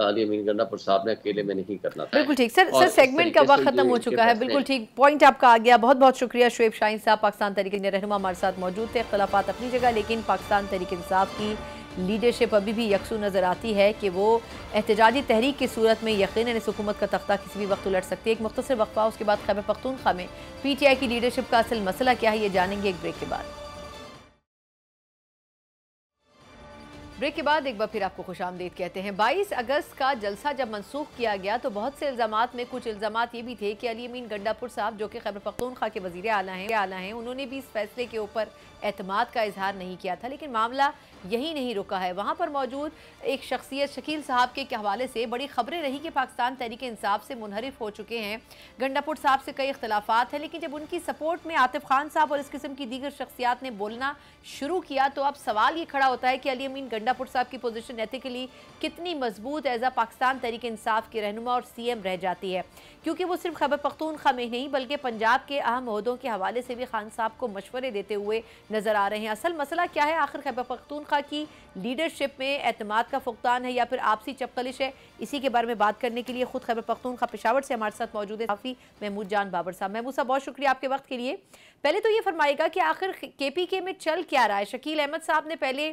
अली अमीन गंडापुर साहब ने अकेले में नहीं करना था। बिल्कुल ठीक। सर सेगमेंट का वक्त खत्म हो चुका है। बिल्कुल ठीक पॉइंट आपका आ गया। बहुत बहुत शुक्रिया शुएब शाहीन साहब, पाकिस्तान तहरीक रहनुमा हमारे साथ मौजूद थे। इख्तलाफात अपनी जगह, लेकिन पाकिस्तान तहरीक इंसाफ की लीडरशिप अभी भी यकसू नज़र आती है कि वो एहतजाजी तहरीक की सूरत में यकीनन इस हुकूमत का तख्ता किसी भी वक्त उलट सकती है। एक मुख्तसर वक्फा, उसके बाद खैबर पख्तूनख्वा में PTI की लीडरशिप का असल मसला क्या है, ये जानेंगे एक ब्रेक के बाद। ब्रेक के बाद एक बार फिर आपको खुशामदीद कहते हैं। 22 अगस्त का जलसा जब मनसूख किया गया तो बहुत से इल्ज़ामात में कुछ इल्ज़ामात ये भी थे कि अली अमीन गंडापुर साहब जो कि खैबर पख्तूनख्वा के वज़ीर आला हैं, उन्होंने भी इस फैसले के ऊपर एतमाद का इजहार नहीं किया था। लेकिन मामला यही नहीं रुका है। वहाँ पर मौजूद एक शख्सियत शकील साहब के हवाले से बड़ी खबरें रही कि पाकिस्तान तहरीक इंसाफ से मुनहरिफ हो चुके हैं। गंडापुर साहब से कई इख्तलाफात हैं, लेकिन जब उनकी सपोर्ट में आतिफ खान साहब और इस किस्म की दीगर शख्सियात ने बोलना शुरू किया तो अब सवाल ये खड़ा होता है कि अली अमीन गंडापुर साहब की पोजीशन एथिकली कितनी मजबूत एज आ पाकिस्तान तहरीक इंसाफ के रहनुमा और CM रह जाती है, क्योंकि वो सिर्फ खैबर पख्तूनख्वा में नहीं बल्कि पंजाब के अहम ओहदों के हवाले से भी खान साहब को मशवरे देते हुए नजर आ रहे हैं। असल मसला क्या है? आखिर खैबर पख्तूनख्वा की लीडरशिप में एतमाद का फुकदान है या फिर आपसी चपकलिश है? इसी के बारे में बात करने के लिए खुद खैबर पख्तूनख्वा पेशावर से हमारे साथ मौजूद है काफ़ी महमूद जान बाबर साहब। महमूद साहब, बहुत शुक्रिया आपके वक्त के लिए। पहले तो ये फरमाएगा कि आखिर KPK में चल क्या रहा है? शकील अहमद साहब ने पहले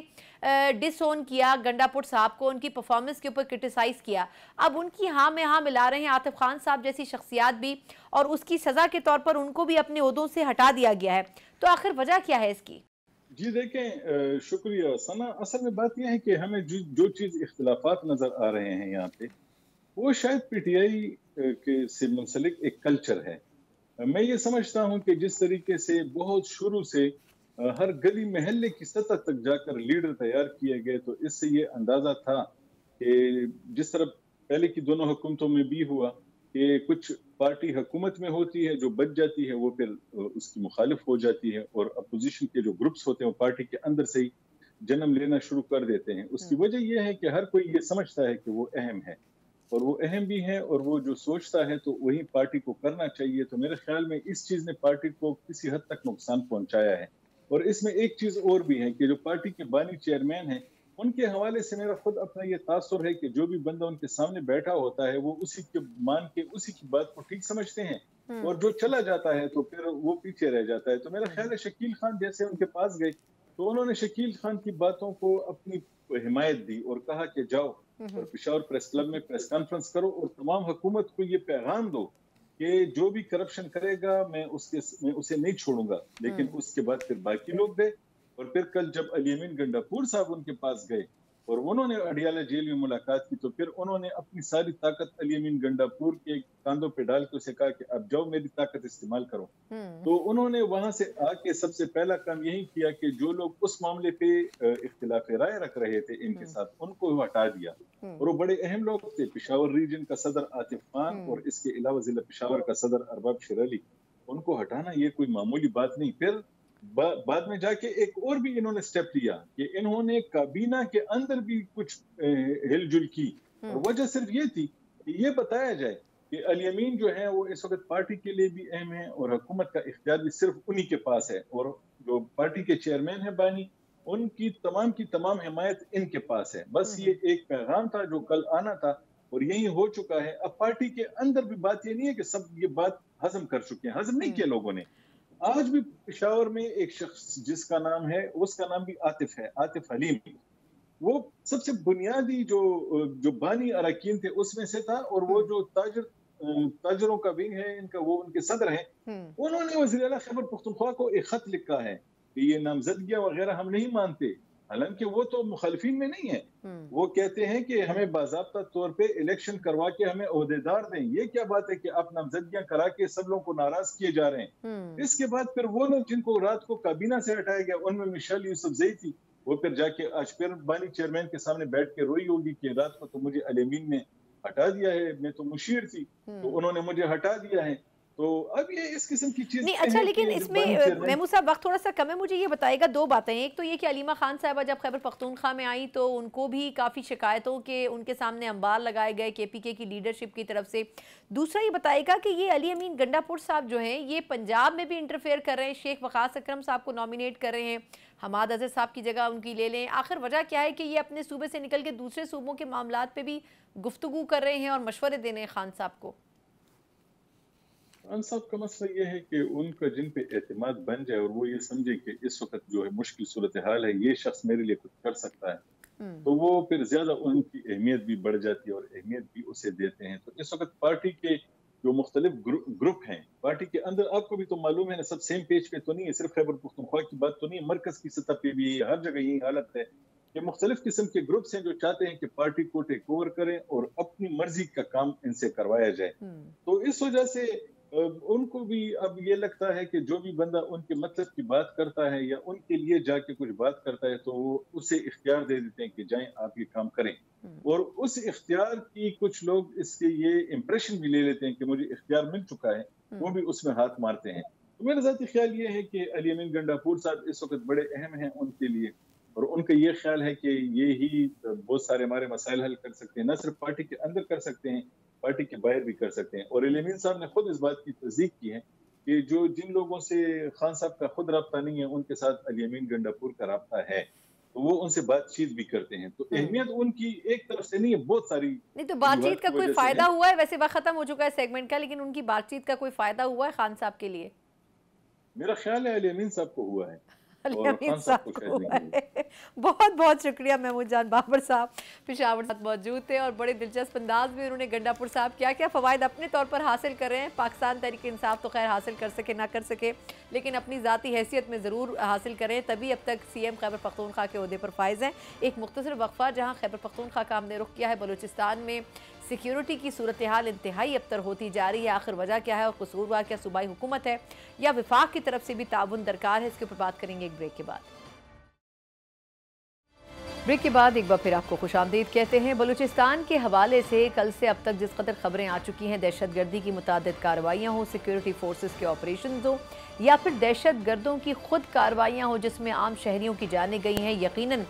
डिसओन किया गंडापुर साहब को, उनकी परफॉर्मेंस के ऊपर क्रिटिसाइज किया, अब उनकी हाँ में हाँ मिला रहे हैं आतिफ खान साहब जैसी शख्सियात भी, और उसकी सजा के तौर पर उनको भी अपने ओहदों से हटा दिया गया है। तो आखिर वजह क्या है इसकी? जी देखें, शुक्रिया सना। असल में बात यह है कि हमें जो चीज़ इख्तलाफात नज़र आ रहे हैं यहाँ पे, वो शायद PTI के से मुंसलिक एक कल्चर है। मैं ये समझता हूँ कि जिस तरीके से बहुत शुरू से हर गली महल्ले की सतह तक जाकर लीडर तैयार किए गए, तो इससे ये अंदाज़ा था कि जिस तरह पहले की दोनों हुकूमतों में भी हुआ कि कुछ पार्टी हुकूमत में होती है जो बच जाती है, वो फिर उसकी मुखालिफ हो जाती है, और अपोजिशन के जो ग्रुप्स होते हैं वो पार्टी के अंदर से ही जन्म लेना शुरू कर देते हैं। उसकी वजह यह है कि हर कोई ये समझता है कि वो अहम है, और वो अहम भी है, और वो जो सोचता है तो वही पार्टी को करना चाहिए। तो मेरे ख्याल में इस चीज़ ने पार्टी को किसी हद तक नुकसान पहुंचाया है। और इसमें एक चीज़ और भी है कि जो पार्टी के बानी चेयरमैन हैं, उनके हवाले से मेरा खुद अपना ये तासुर है कि जो भी बंदा उनके सामने बैठा होता है वो उसी के मान के उसी की बात को ठीक समझते हैं, और जो चला जाता है तो फिर वो पीछे रह जाता है। तो मेरा ख्याल है शकील खान जैसे उनके पास गए तो उन्होंने शकील खान की बातों को अपनी हिमायत दी और कहा कि जाओ और पेशावर प्रेस क्लब में प्रेस कॉन्फ्रेंस करो और तमाम हुकूमत को ये पैगाम दो कि जो भी करप्शन करेगा मैं उसे नहीं छोड़ूंगा। लेकिन उसके बाद फिर बाकी लोग गए, और फिर कल जब अली अमीन गंडापुर साहब उनके पास गए और उन्होंने अडियाला जेल में मुलाकात की तो फिर उन्होंने अपनी सारी ताकत अली अमीन गंडापुर के कांधों पे डाल के उसे कहा कि अब जाओ मेरी ताकत इस्तेमाल करो। तो उन्होंने वहां से आके सबसे पहला काम यही किया कि जो लोग उस मामले पे इख्तिलाफ राय रख रहे थे इनके साथ उनको हटा दिया, और वो बड़े अहम लोग थे। पेशावर रीजन का सदर आतिफ खान और इसके अलावा जिला पेशावर का सदर अरबाब शेर अली, उनको हटाना ये कोई मामूली बात नहीं। फिर बाद में जाके एक और भी इन्होंने स्टेप लिया कि इन्होंने काबीना के अंदर भी कुछ हिलजुल की, और वजह सिर्फ ये थी कि ये बताया जाए कि अली अमीन जो है वो इस वक्त पार्टी के लिए भी अहम है और हुकूमत का इख्तियार भी सिर्फ उन्हीं के पास है, और जो पार्टी के चेयरमैन है बानी उनकी तमाम हिमायत इनके पास है। बस ये एक पैगाम था जो कल आना था और यही हो चुका है। अब पार्टी के अंदर भी बात ये नहीं है कि सब ये बात हजम कर चुके हैं, हजम नहीं किया लोगों ने। आज भी पेशावर में एक शख्स जिसका नाम है, उसका नाम भी आतिफ है, आतिफ हलीम, वो सबसे बुनियादी जो बानी अरकान थे उसमें से था, और वो जो ताजरों का विंग है इनका, वो उनके सदर हैं। उन्होंने वज़ीर आला खैबर पख्तूनख्वा को एक खत लिखा है कि ये नामजदगियां वगैरह हम नहीं मानते, हालांकि वो तो मुखालिफिन में नहीं है। वो कहते हैं कि हमें बाज़ाब्ता तौर पे इलेक्शन करवा के हमें ओहदेदार दें। ये क्या बात है कि आप नामजदगियां करा के सब लोगों को नाराज किए जा रहे हैं। इसके बाद फिर वो लोग जिनको रात को काबीना से हटाया गया उनमें मिशेल यूसुफजई थी, वो फिर जाके आज फिर बानी चेयरमैन के सामने बैठ के रोई होगी कि रात को तो मुझे अली अमीन ने हटा दिया है, मैं तो मुशीर थी तो उन्होंने मुझे हटा दिया है। तो अब ये इस किस्म की चीज नहीं। अच्छा, लेकिन इसमें महमूद साहब वक्त थोड़ा सा कम है, मुझे ये बताएगा दो बातें। एक तो ये कि अलीमा खान साहबा जब खैबर पख्तूनख्वा में आई तो उनको भी काफ़ी शिकायतों के उनके सामने अंबार लगाए गए KPK की लीडरशिप की तरफ से। दूसरा ये बताएगा कि ये अली अमीन गंडापुर साहब जो हैं ये पंजाब में भी इंटरफेयर कर रहे हैं, शेख वकास अकरम साहब को नॉमिनेट कर रहे हैं, हमाद अजहर साहब की जगह उनकी ले लें। आखिर वजह क्या है कि ये अपने सूबे से निकल के दूसरे सूबों के मामलात पे भी गुफ्तगू कर रहे हैं और मशवरे दे रहे हैं खान साहब को? खान साहब का मसला ये है कि उनका जिन पे एतमाद बन जाए और वो ये समझे कि इस वक्त जो है मुश्किल सूरत हाल है, ये शख्स मेरे लिए कुछ कर सकता है, तो वो फिर ज्यादा उनकी अहमियत भी बढ़ जाती है और अहमियत भी उसे देते हैं। तो इस वक्त पार्टी के जो मुख्तलिफ ग्रुप हैं पार्टी के अंदर, आपको भी तो मालूम है ना, सब सेम पेज पे तो नहीं है, सिर्फ खैबर पख्तूनख्वा की बात तो नहीं है, मरकज की सतह पे भी हर जगह यही हालत है कि मुख्तलिफ किस्म के ग्रुप्स हैं जो चाहते हैं कि पार्टी को टेक ओवर करें और अपनी मर्जी का काम इनसे करवाया जाए। तो इस वजह से उनको भी अब ये लगता है कि जो भी बंदा उनके मतलब की बात करता है या उनके लिए जाके कुछ बात करता है तो वो उसे इख्तियार दे देते हैं कि जाएं आप ये काम करें, और उस इख्तियार की कुछ लोग इसके ये इम्प्रेशन भी ले लेते हैं कि मुझे इख्तियार मिल चुका है, वो भी उसमें हाथ मारते हैं। तो मेरा ज़ाती ख्याल ये है कि अली अमीन गंडापुर साहब इस वक्त बड़े अहम हैं उनके लिए, और उनका ये ख्याल है कि ये ही बहुत सारे हमारे मसाइल हल कर सकते हैं, न सिर्फ पार्टी के अंदर कर सकते हैं, पार्टी के बाहर भी कर सकते हैं। और अली अमीन साहब ने खुद इस बात की तस्दीक की है कि जो जिन लोगों से खान साहब का खुद रब्ता नहीं है उनके साथ अली अमीन गंडापुर का रब्ता है, तो वो उनसे बातचीत भी करते हैं। तो अहमियत उनकी एक तरफ से नहीं है, बहुत सारी नहीं। तो बातचीत का कोई फायदा हुआ है? वैसे वक्त खत्म हो चुका है सेगमेंट का, लेकिन उनकी बातचीत का कोई फायदा हुआ है खान साहब के लिए? मेरा ख्याल है अली अमीन साहब को हुआ है। बहुत बहुत शुक्रिया महमूद जान बाबर साहब पेशावर साथ मौजूद थे, और बड़े दिलचस्प अंदाज में उन्होंने गंडापुर साहब क्या क्या फ़वाइद अपने तौर पर हासिल कर रहे हैं। पाकिस्तान तहरीक इंसाफ तो खैर हासिल कर सके ना कर सके, लेकिन अपनी ज़ाती हैसियत में ज़रूर हासिल करें, तभी अब तक CM खैबर पख्तूनख्वा के ओहदे पर फायज़ हैं। एक मुख्तसर वक्फा जहाँ खैबर पख्तूनख्वा का हमने रुख किया है, बलूचिस्तान में सिक्योरिटी की सूरत हाल इंतहाई अबतर होती जा रही है। आखिर वजह क्या है और कसूरवार क्या सूबाई हुकूमत है या विफाक की तरफ से भी ताउन दरकार है, इसके ऊपर बात करेंगे एक ब्रेक के बाद। ब्रेक के बाद एक बार फिर आपको खुशामदीद कहते हैं। बलूचिस्तान के हवाले से कल से अब तक जिस कदर खबरें आ चुकी हैं, दहशतगर्दी की मुतादिद कार्रवाइयाँ हो, सिक्योरिटी फोर्सेस के ऑपरेशन हो, या फिर दहशत गर्दों की खुद कार्रवाइयाँ हो जिसमें आम शहरियों की जानें गई हैं, यकीनन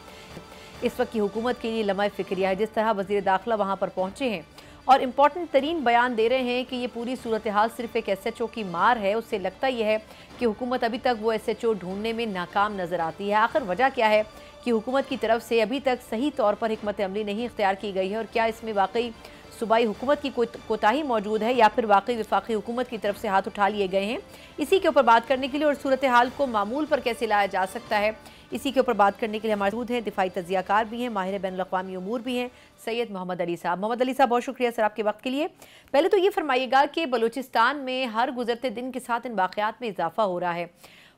इस वक्त की हुकूमत के लिए लम्हा फ़िक्रिया है। जिस तरह वज़ीर दाखिला वहाँ पर पहुँचे हैं और इम्पॉर्टेंट तरीन बयान दे रहे हैं कि ये पूरी सूरत हाल सिर्फ एक SHO की मार है। उससे लगता यह है कि हुकूमत अभी तक वो SHO ढूंढने में नाकाम नजर आती है। आखिर वजह क्या है कि हुकूमत की तरफ से अभी तक सही तौर पर हिकमत अमली नहीं इख्तियार की गई है, और क्या इसमें वाकई सूबाई हुकूमत की कोई कोताही मौजूद है या फिर वाकई वफाकी हुकूमत की तरफ से हाथ उठा लिए गए हैं। इसी के ऊपर बात करने के लिए और सूरत हाल को मामूल पर कैसे लाया जा सकता है, इसी के ऊपर बात करने के लिए हमारे मौजूद हैं दिफाई तजियाकार भी हैं, माहिर बैनुल-अक़वामी उमूर भी हैं, सैयद मोहम्मद अली साहब। मोहम्मद अली साहब, बहुत शुक्रिया सर आपके वक्त के लिए। पहले तो ये फरमाइएगा कि बलूचिस्तान में हर गुजरते दिन के साथ इन वाक़यात में इजाफा हो रहा है।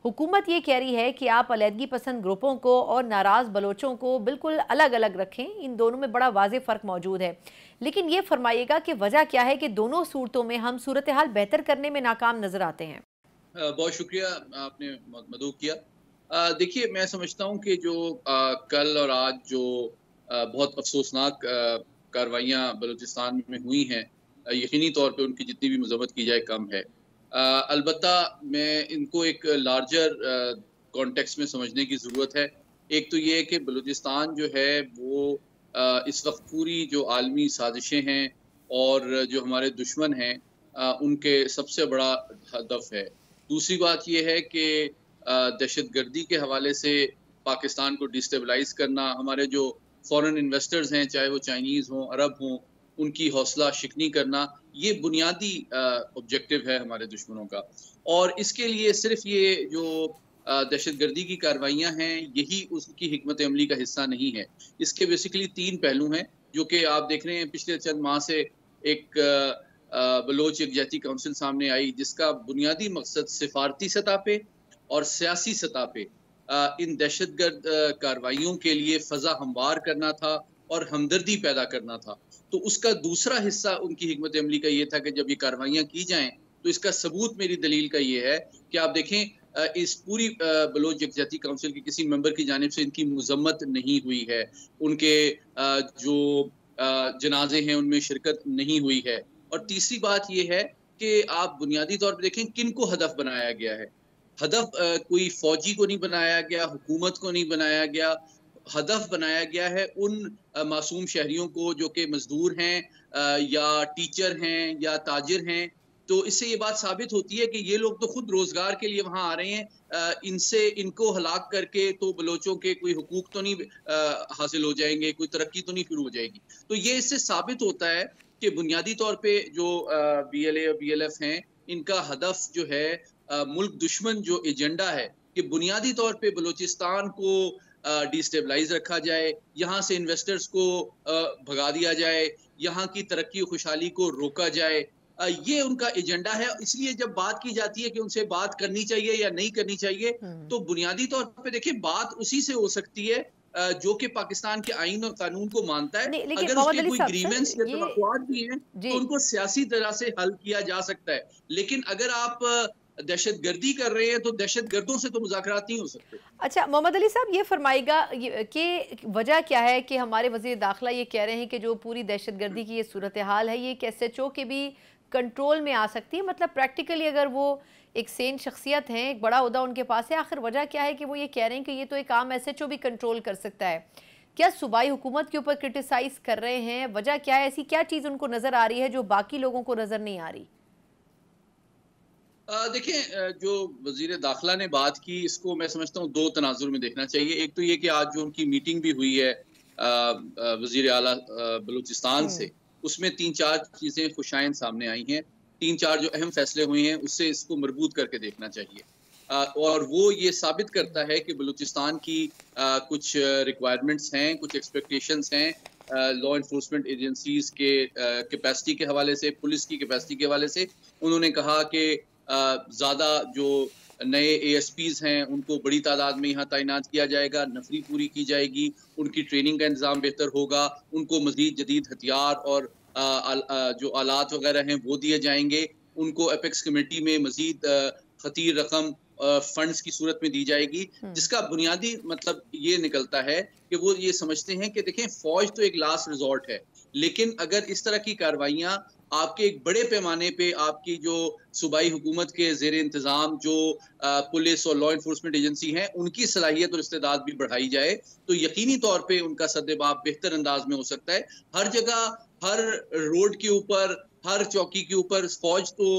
हुकूमत ये कह रही है कि आप अलहदगी पसंद ग्रुपों को और नाराज़ बलोचों को बिल्कुल अलग अलग रखें, इन दोनों में बड़ा वाज़ेह फ़र्क मौजूद है। लेकिन ये फरमाइएगा कि वजह क्या है कि दोनों सूरतों में हम सूरत हाल बेहतर करने में नाकाम नज़र आते हैं। बहुत शुक्रिया, आपने मदऊ किया। देखिए, मैं समझता हूँ कि जो कल और आज जो बहुत अफसोसनाक कार्रवाइयाँ बलूचिस्तान में हुई हैं, यकीनी तौर पे उनकी जितनी भी मज़म्मत की जाए कम है। अलबत्ता मैं इनको एक लार्जर कॉन्टेक्स्ट में समझने की ज़रूरत है। एक तो ये है कि बलूचिस्तान जो है वो इस वक्त पूरी जो आलमी साजिशें हैं और जो हमारे दुश्मन हैं उनके सबसे बड़ा हदफ है। दूसरी बात ये है कि दहशतगर्दी के हवाले से पाकिस्तान को डिस्टेबलाइज करना, हमारे जो फॉरेन इन्वेस्टर्स हैं, चाहे वो चाइनीज़ हों, अरब हों, उनकी हौसला शिकनी करना, ये बुनियादी ऑब्जेक्टिव है हमारे दुश्मनों का। और इसके लिए सिर्फ ये जो दहशतगर्दी की कार्रवाइयाँ हैं, यही उसकी हिकमत अमली का हिस्सा नहीं है। इसके बेसिकली 3 पहलू हैं जो कि आप देख रहे हैं। पिछले चंद माह से एक बलोच यकजहती काउंसिल सामने आई, जिसका बुनियादी मकसद सिफारती सतह पे और सियासी सतह पे इन दहशतगर्द कार्रवाइयों के लिए फ़ज़ा हमवार करना था और हमदर्दी पैदा करना था। तो उसका दूसरा हिस्सा उनकी हिकमत अमली का ये था कि जब ये कार्रवाइयाँ की जाएँ तो इसका सबूत, मेरी दलील का ये है कि आप देखें इस पूरी बलोच यकजहती काउंसिल के किसी मेंबर की जानिब से इनकी मज़म्मत नहीं हुई है, उनके जो जनाजे हैं उनमें शिरकत नहीं हुई है। और तीसरी बात ये है कि आप बुनियादी तौर पर देखें किन को हदफ बनाया गया है। हदफ कोई फौजी को नहीं बनाया गया, हुकूमत को नहीं बनाया गया, हदफ बनाया गया है उन मासूम शहरियों को जो कि मजदूर हैं या टीचर हैं या ताजिर हैं। तो इससे ये बात साबित होती है कि ये लोग तो खुद रोजगार के लिए वहाँ आ रहे हैं, इनको हलाक करके तो बलोचों के कोई हुकूक तो नहीं हासिल हो जाएंगे, कोई तरक्की तो नहीं शुरू हो जाएगी। तो ये इससे साबित होता है कि बुनियादी तौर पे जो BLA और BLF हैं, इनका हदफ जो है मुल्क दुश्मन जो एजेंडा है कि बुनियादी तौर पे बलूचिस्तान को डिस्टेबलाइज रखा जाए, यहाँ से इन्वेस्टर्स को भगा दिया जाए, यहाँ की तरक्की और खुशहाली को रोका जाए, ये उनका एजेंडा है। इसलिए जब बात की जाती है कि उनसे बात करनी चाहिए या नहीं करनी चाहिए, तो बुनियादी तौर पे देखिए बात उसी से हो सकती है जो कि पाकिस्तान के आईन और कानून को मानता है। अगर उसके कोई ग्रीवेंस या तवक्कुआत भी हैं तो उनको सियासी तरह से हल किया जा सकता है। लेकिन अगर आप दहशतगर्दी कर रहे हैं तो दहशतगर्दों से तो मुज़ाकरात नहीं हो सकते। अच्छा मोहम्मद अली साहब, ये फरमाइएगा कि वजह क्या है कि हमारे वज़ीर दाखिला ये कह रहे हैं कि जो पूरी दहशतगर्दी की ये सूरत हाल है, ये SHO के भी कंट्रोल में आ सकती है। मतलब प्रैक्टिकली अगर वो एक सेन शख्सियत हैं, एक बड़ा ओहदा उनके पास है, आखिर वजह क्या है कि वो ये कह रहे हैं कि ये तो एक आम SHO भी कंट्रोल कर सकता है? क्या सूबाई हुकूमत के ऊपर क्रिटिसाइज कर रहे हैं? वजह क्या है? ऐसी क्या चीज़ उनको नज़र आ रही है जो बाकी लोगों को नज़र नहीं आ रही? देखिए, जो वज़ीर दाखिला ने बात की, इसको मैं समझता हूँ 2 तनाजुर में देखना चाहिए। एक तो ये कि आज जो उनकी मीटिंग भी हुई है वज़ीर आला बलूचिस्तान से, उसमें 3-4 चीज़ें खुशाइन सामने आई हैं, 3-4 जो अहम फैसले हुए हैं, उससे इसको मरबूत करके देखना चाहिए। और वो ये साबित करता है कि बलूचिस्तान की कुछ रिक्वायरमेंट्स हैं, कुछ एक्सपेक्टेशंस हैं लॉ इन्फोर्समेंट एजेंसीज के कैपेसिटी के हवाले से, पुलिस की कैपेसिटी के हवाले से। उन्होंने कहा कि ज़्यादा जो नए ASPs हैं उनको बड़ी तादाद में यहाँ तैनात किया जाएगा, नफरी पूरी की जाएगी, उनकी ट्रेनिंग का इंतज़ाम बेहतर होगा, उनको मज़ीद जदीद हथियार और जो आलात वगैरह हैं वो दिए जाएंगे, उनको एपेक्स कमेटी में मज़ीद खतीर रकम फंड्स की सूरत में दी जाएगी, जिसका बुनियादी मतलब ये निकलता है कि वो ये समझते हैं कि देखें फ़ौज तो एक लास्ट रिजॉर्ट है, लेकिन अगर इस तरह की कार्रवाइयाँ आपके एक बड़े पैमाने पे आपकी जो सूबाई हुकूमत के ज़ेर इंतज़ाम जो पुलिस और लॉ इन्फोर्समेंट एजेंसी हैं, उनकी सलाहियत और इस्तेदाद भी बढ़ाई जाए, तो यकीनी तौर पे उनका सद्देबाब बेहतर अंदाज में हो सकता है। हर जगह, हर रोड के ऊपर, हर चौकी के ऊपर फौज तो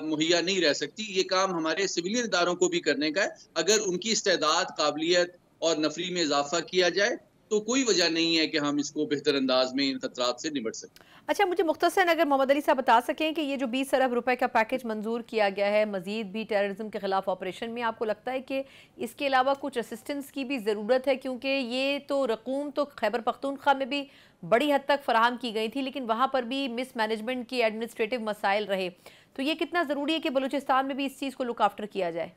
मुहैया नहीं रह सकती। ये काम हमारे सिविलियन इदारों को भी करने का है। अगर उनकी इस्तेदाद, काबिलियत और नफरी में इजाफा किया जाए तो कोई वजह नहीं है कि हम इसको बेहतर अंदाज में इन खतरात से निपट सकें। अच्छा, मुझे मुख्तसरन अगर मोहम्मद अली साहब बता सकें कि ये जो 20 अरब रुपए का पैकेज मंजूर किया गया है, मजीद भी टेररिज्म के खिलाफ ऑपरेशन में, आपको लगता है कि इसके अलावा कुछ असिस्टेंस की भी ज़रूरत है? क्योंकि ये तो रकूम तो खैबर पख्तूनख्वा में भी बड़ी हद तक फराहम की गई थी, लेकिन वहाँ पर भी मिस मैनेजमेंट की एडमिनिस्ट्रेटिव मसाइल रहे, तो ये कितना ज़रूरी है कि बलूचिस्तान में भी इस चीज़ को लुक आफ्टर किया जाए?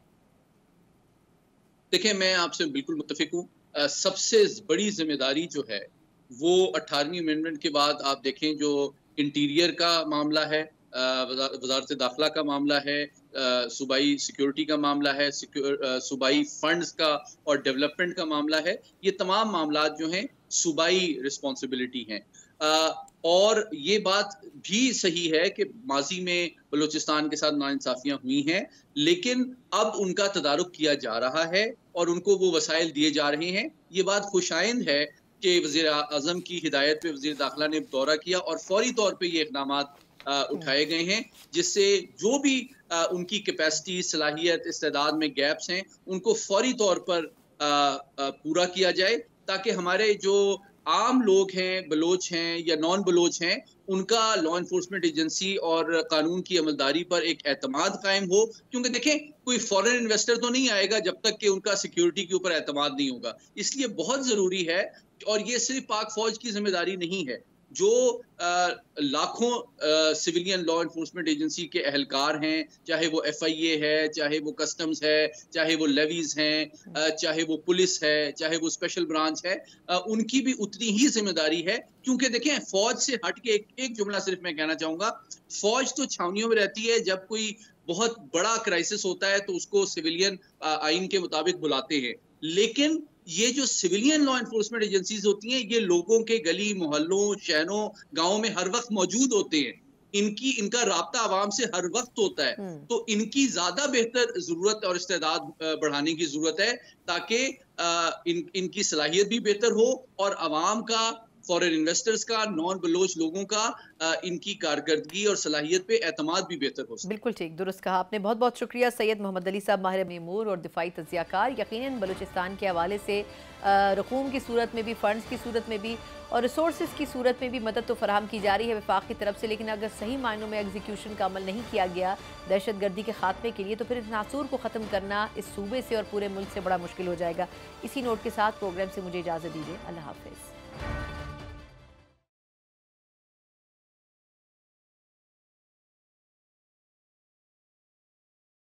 देखिए, मैं आपसे बिल्कुल मुत्तफिक हूँ। सबसे बड़ी जिम्मेदारी जो है वो 18वीं अमेंडमेंट के बाद आप देखें, जो इंटीरियर का मामला है, वजारत दाखिला का मामला है, सूबाई सिक्योरिटी का मामला है, सूबाई फंड्स का और डेवलपमेंट का मामला है, ये तमाम मामला जो हैं सूबाई रिस्पॉन्सिबिलिटी हैं। और ये बात भी सही है कि माजी में बलूचिस्तान के साथ नाइंसाफियां हुई हैं, लेकिन अब उनका तदारुक किया जा रहा है और उनको वो वसाइल दिए जा रहे हैं। ये बात खुशाइंद है कि वज़ीर आज़म की हिदायत पे वज़ीर दाखिला ने दौरा किया और फौरी तौर पे ये इक़दामात उठाए गए हैं, जिससे जो भी उनकी कैपेसिटी, सलाहियत, इस्तेदाद में गैप्स हैं, उनको फौरी तौर पर पूरा किया जाए, ताकि हमारे जो आम लोग हैं, बलोच हैं या नॉन बलोच हैं, उनका लॉ इन्फोर्समेंट एजेंसी और कानून की अमलदारी पर एक एतमाद कायम हो। क्योंकि देखें, कोई फॉरेन इन्वेस्टर तो नहीं आएगा जब तक कि उनका सिक्योरिटी के ऊपर एतमाद नहीं होगा। इसलिए बहुत ज़रूरी है, और ये सिर्फ पाक फौज की जिम्मेदारी नहीं है, जो लाखों सिविलियन लॉ इन्फोर्समेंट एजेंसी के एहलकार हैं, चाहे वो FIA है, चाहे वो कस्टम्स है, चाहे वो लेवीज हैं, चाहे वो पुलिस है, चाहे वो स्पेशल ब्रांच है, उनकी भी उतनी ही जिम्मेदारी है। क्योंकि देखें, फौज से हट के एक जुमला सिर्फ मैं कहना चाहूंगा, फौज तो छावनियों में रहती है, जब कोई बहुत बड़ा क्राइसिस होता है तो उसको सिविलियन आइन के मुताबिक बुलाते हैं, लेकिन ये जो सिविलियन लॉ इन्फोर्समेंट एजेंसीज होती हैं, ये लोगों के गली मोहल्लों, शहरों, गांवों में हर वक्त मौजूद होते हैं। इनका राब्ता आवाम से हर वक्त होता है, तो इनकी ज्यादा बेहतर जरूरत और इस्तेदाद बढ़ाने की जरूरत है, ताकि इनकी सलाहियत भी बेहतर हो और आवाम का, फॉरेन इन्वेस्टर्स का, नॉन बलोच लोगों का इनकी कारकर्दगी और सलाहियत पे एतमाद भी बेहतर हो सके। बिल्कुल ठीक, दुरुस्त कहा आपने। बहुत बहुत शुक्रिया सैयद मोहम्मद अली साहब, माहिर मेमूर और दिफाई तज्जियाकार। यकीनन बलूचिस्तान के हवाले से रकूम की सूरत में भी, फंड्स की सूरत में भी और रिसोर्सेज की सूरत में भी मदद तो फराहम की जा रही है वफाक की तरफ से, लेकिन अगर सही मायनों में एग्जीक्यूशन का अमल नहीं किया गया दहशत गर्दी के खात्मे के लिए, तो फिर इस नासूर को ख़त्म करना इस सूबे से और पूरे मुल्क से बड़ा मुश्किल हो जाएगा। इसी नोट के साथ प्रोग्राम से मुझे इजाज़त दीजिए। अल्लाह हाफ़िज़।